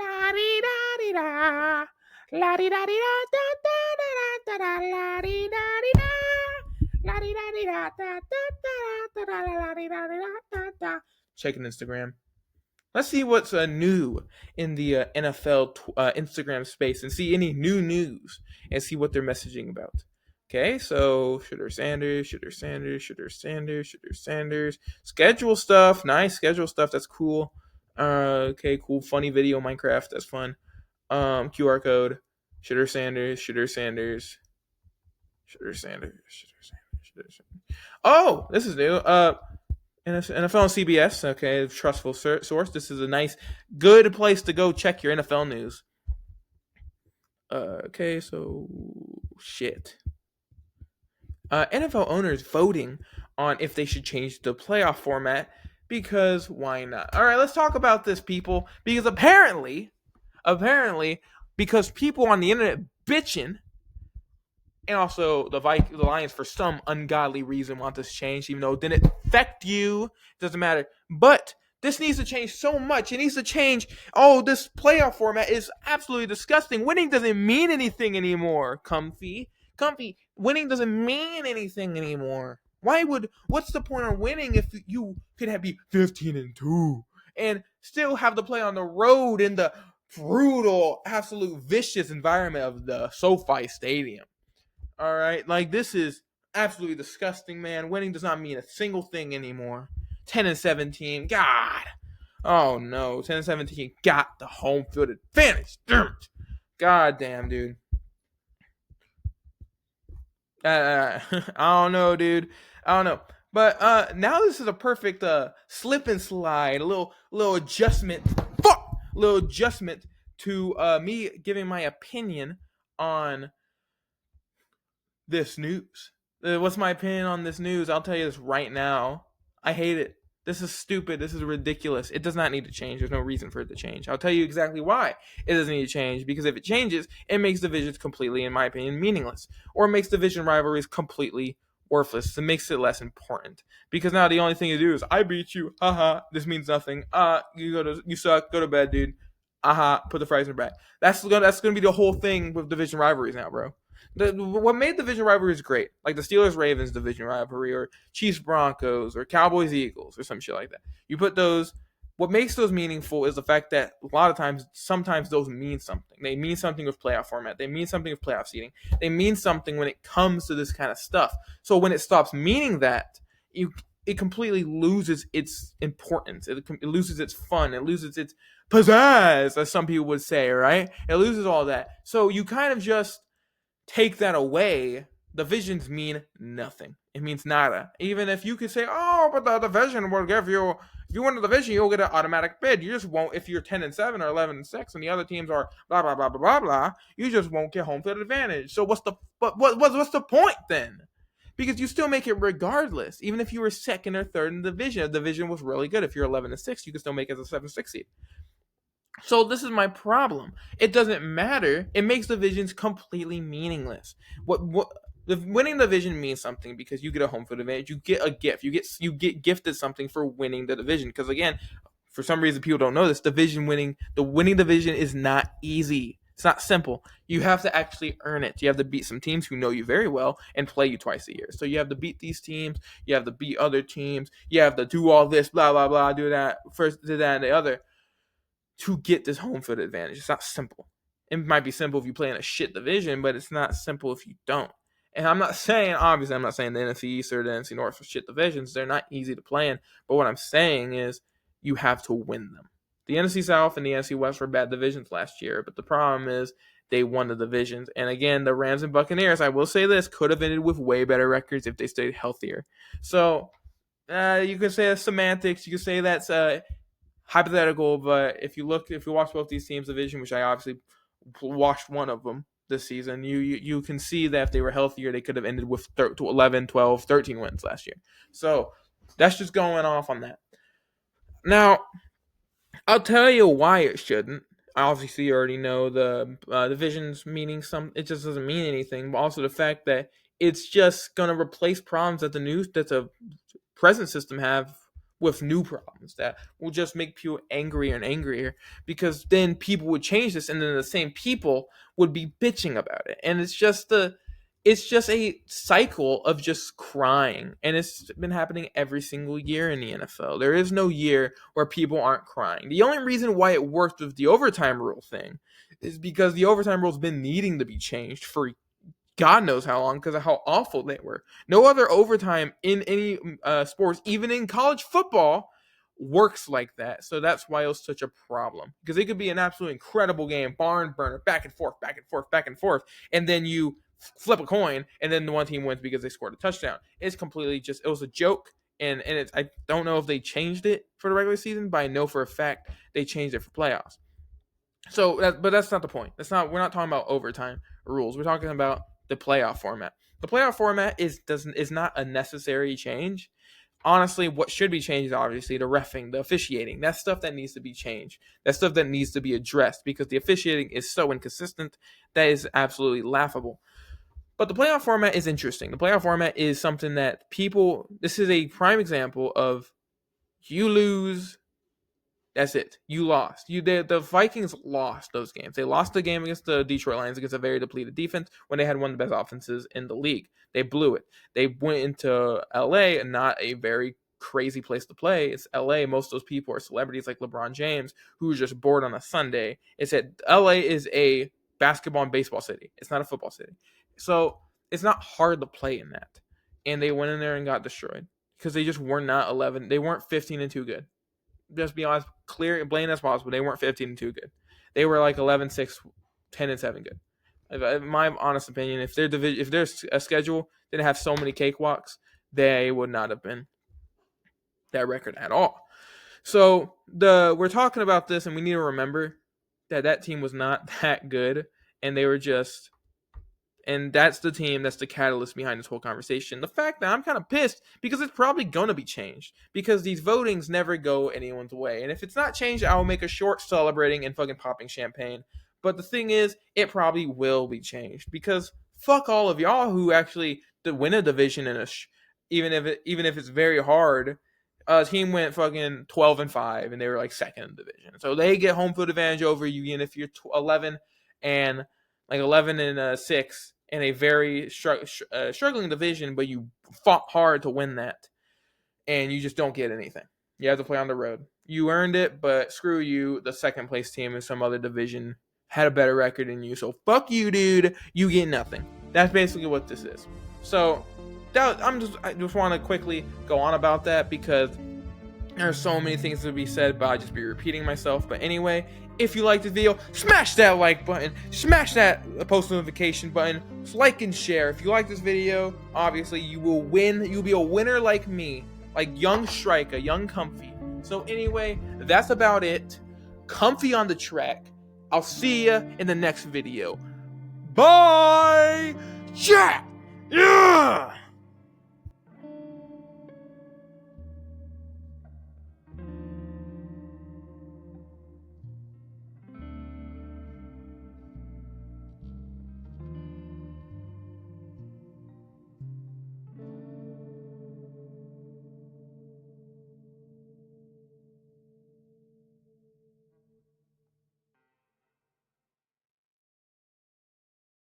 La di da di da. La di da di da da da da da da la di da di da. La di da di da da da da da da la di da di da da da. Checking Instagram. Let's see what's new in the NFL Instagram space and see any new news and see what they're messaging about. Okay, so Shooter Sanders, Shooter Sanders, Shooter Sanders, Shooter Sanders. Schedule stuff, nice schedule stuff. That's cool. Okay, cool, funny video Minecraft. That's fun. QR code. Shooter Sanders, Shooter Sanders, Shooter Sanders, Shooter Sanders, Shooter Sanders. Oh, this is new. NFL on CBS, okay, trustful source. This is a nice, good place to go check your NFL news. Okay, so shit. NFL owners voting on if they should change the playoff format because why not? All right, let's talk about this, people. Because apparently, because people on the internet bitching, and also the Lions, for some ungodly reason, want this changed, even though it didn't affect you. It doesn't matter. But this needs to change so much. It needs to change. Oh, this playoff format is absolutely disgusting. Winning doesn't mean anything anymore, Kumph-E. Winning doesn't mean anything anymore. What's the point of winning if you could be 15-2 and still have to play on the road in the brutal, absolute vicious environment of the SoFi Stadium? All right, like this is absolutely disgusting, man. Winning does not mean a single thing anymore. 10-17, God. Oh no, 10-17 got the home field advantage. God damn, dude. I don't know, dude. I don't know. But now this is a perfect slip and slide, a little adjustment. Little adjustment to me giving my opinion on this news. What's my opinion on this news? I'll tell you this right now. I hate it. This is stupid. This is ridiculous. It does not need to change. There's no reason for it to change. I'll tell you exactly why it doesn't need to change. Because if it changes, it makes divisions completely, in my opinion, meaningless. Or it makes division rivalries completely worthless. It makes it less important. Because now the only thing to do is, I beat you. Haha. This means nothing. You suck. Go to bed, dude. Aha. Put the fries in your bag. That's gonna be the whole thing with division rivalries now, bro. What made division rivalries great, like the Steelers-Ravens division rivalry, or Chiefs-Broncos, or Cowboys-Eagles, or some shit like that. You put those. What makes those meaningful is the fact that a lot of times, sometimes those mean something. They mean something with playoff format. They mean something with playoff seeding. They mean something when it comes to this kind of stuff. So when it stops meaning that, it completely loses its importance. It loses its fun. It loses its pizzazz, as some people would say, right? It loses all that. So you kind of just take that away. Divisions mean nothing. It means nada. Even if you could say, oh, but the division will give you, if you win the division, you'll get an automatic bid. You just won't, if you're 10-7 or 11-6 and the other teams are blah, blah, blah, blah, blah, blah, you just won't get home field advantage. So what's the point then? Because you still make it regardless. Even if you were second or third in the division, the division was really good. If you're 11-6, you can still make it as a 7-6 seed. So this is my problem. It doesn't matter. It makes divisions completely meaningless. Winning the division means something because you get a home field advantage. You get a gift. You get gifted something for winning the division. Because again, for some reason people don't know this. The winning division is not easy. It's not simple. You have to actually earn it. You have to beat some teams who know you very well and play you twice a year. So you have to beat these teams. You have to beat other teams. You have to do all this, blah, blah, blah, do that, first, do that, and the other, to get this home field advantage. It's not simple. It might be simple if you play in a shit division, but it's not simple if you don't. And I'm not saying the NFC East or the NFC North are shit divisions. They're not easy to play in. But what I'm saying is you have to win them. The NFC South and the NFC West were bad divisions last year, but the problem is they won the divisions. And again, the Rams and Buccaneers, I will say this, could have ended with way better records if they stayed healthier. So you could say that's semantics. You could say that's hypothetical, but if you watch both these teams' division, which I obviously watched one of them this season, you can see that if they were healthier, they could have ended with 11, 12, 13 wins last year. So that's just going off on that. Now, I'll tell you why it shouldn't. Obviously, you already know the divisions meaning it just doesn't mean anything, but also the fact that it's just going to replace problems that the present system have with new problems that will just make people angrier and angrier, because then people would change this and then the same people would be bitching about it. And it's just a cycle of just crying, and it's been happening every single year in the NFL. There is no year where people aren't crying. The only reason why it worked with the overtime rule thing is because the overtime rule's been needing to be changed for God knows how long, because of how awful they were. No other overtime in any sports, even in college football, works like that. So that's why it was such a problem. Because it could be an absolutely incredible game, barn burner, back and forth, back and forth, back and forth, and then you flip a coin, and then the one team wins because they scored a touchdown. It's completely it was a joke. And I don't know if they changed it for the regular season, but I know for a fact they changed it for playoffs. But that's not the point. We're not talking about overtime rules. We're talking about the playoff format. The playoff format is not a necessary change. Honestly, what should be changed is obviously the reffing, the officiating. That's stuff that needs to be changed. That's stuff that needs to be addressed, because the officiating is so inconsistent that is absolutely laughable. But the playoff format is interesting. The playoff format is something that this is a prime example of you lose. That's it. You lost. The Vikings lost those games. They lost the game against the Detroit Lions against a very depleted defense when they had one of the best offenses in the league. They blew it. They went into LA, not a very crazy place to play. It's LA. Most of those people are celebrities like LeBron James, who's just bored on a Sunday. LA is a basketball and baseball city. It's not a football city. So it's not hard to play in that. And they went in there and got destroyed because they just were not 11. They weren't 15-2 good. Just be honest, clear and plain as possible. They weren't 15-2 good. They were like 11-6, 10-7 good. In my honest opinion, if their schedule didn't have so many cakewalks, they would not have been that record at all. So we're talking about this, and we need to remember that team was not that good, and they were just. And that's the team that's the catalyst behind this whole conversation. The fact that I'm kind of pissed because it's probably going to be changed, because these votings never go anyone's way. And if it's not changed, I will make a short celebrating and fucking popping champagne. But the thing is, it probably will be changed, because fuck all of y'all who actually win a division even if it's very hard. A team went fucking 12-5 and they were like second in the division, so they get home field advantage over you. Even if you're 11 and 6 in a very struggling division, but you fought hard to win that, and you just don't get anything. You have to play on the road. You earned it, but screw you. The second place team in some other division had a better record than you, so fuck you, dude. You get nothing. That's basically what this is. So I just want to quickly go on about that, because there's so many things to be said, but I'll just be repeating myself. But anyway, if you like this video, smash that like button, smash that post notification button, like and share. If you like this video, obviously you will win. You'll be a winner like me, like young Striker, young Kumph-E. So anyway, that's about it. Kumph-E on the track. I'll see ya in the next video. Bye! Yeah!